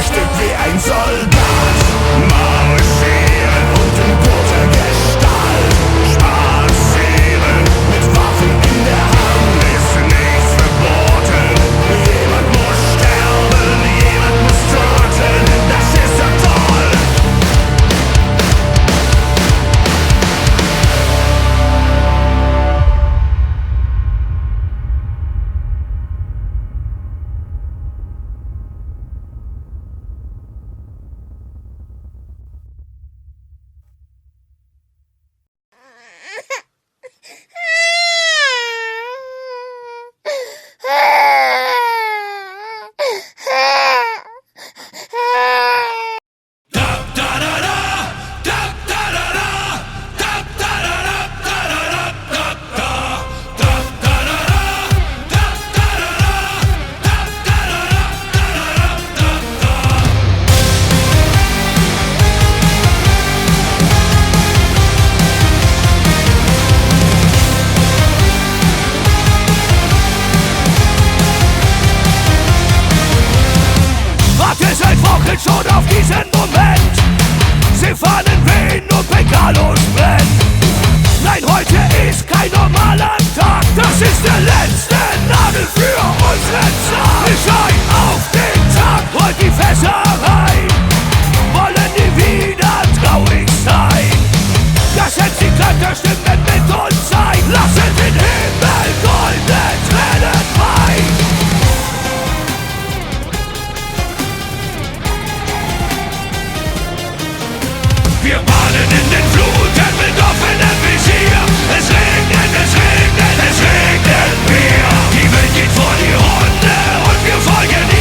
flüchtet wie ein Soldat. Marschieren und in toter Gestalt spazieren, mit Waffen in der Hand ist nichts verboten. Jemand muss sterben, jemand muss töten, das ist doch toll. Schon auf diesen Moment. Sie fahren in Wien und Bengalos brennt. Nein, heute ist kein normaler Tag. Das ist der letzte Nagel für unseren Tag. Wir schreien auf den Tag und die Fässer rein. Wollen nie wieder traurig sein. Lassen Sie Klanterstimmen mit uns sein. Lassen den Himmel goldene Tränen weinen. Wir baden in den Fluten mit offenem Visier. Es regnet, es regnet, es regnet mehr. Die Welt geht vor die Hunde und wir folgen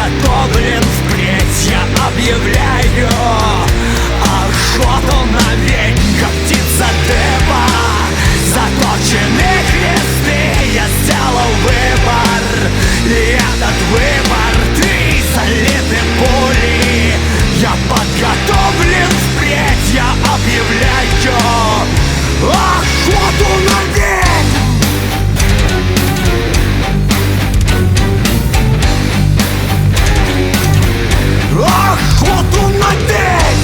подготовлен впредь, я объявляю охоту на ведьм, как птица дыма. Заточены кресты, я сделал выбор, и этот выбор ты залиты пули. Я подготовлен впредь, я объявляю охоту на ведьм. Охоту на ведьм.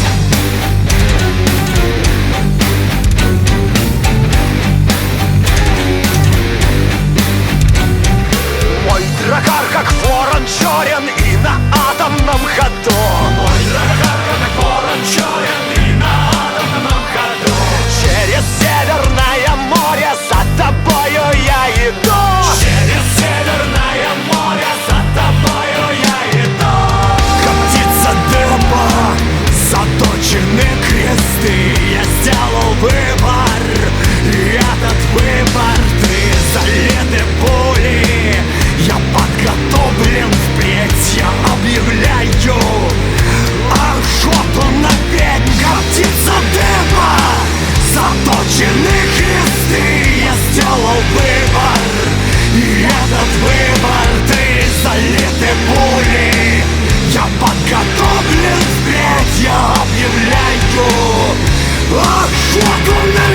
Мой дракар как ворон черен и на атомном ходу. Мой дракар как ворон черен и на атомном ходу. Через Северное море за тобою я иду. Через Северное море за тобою я иду. Как птица дыма, заточены кресты, я сделал выбор, и этот выбор ты залиты пули. Я подготовлен впредь, я объявляю охоту на ведьм, как птица дыма. Заточены кресты, я сделал выбор, и этот выбор ты залиты пули. Я подготовлен впредь, я объявляю охоту на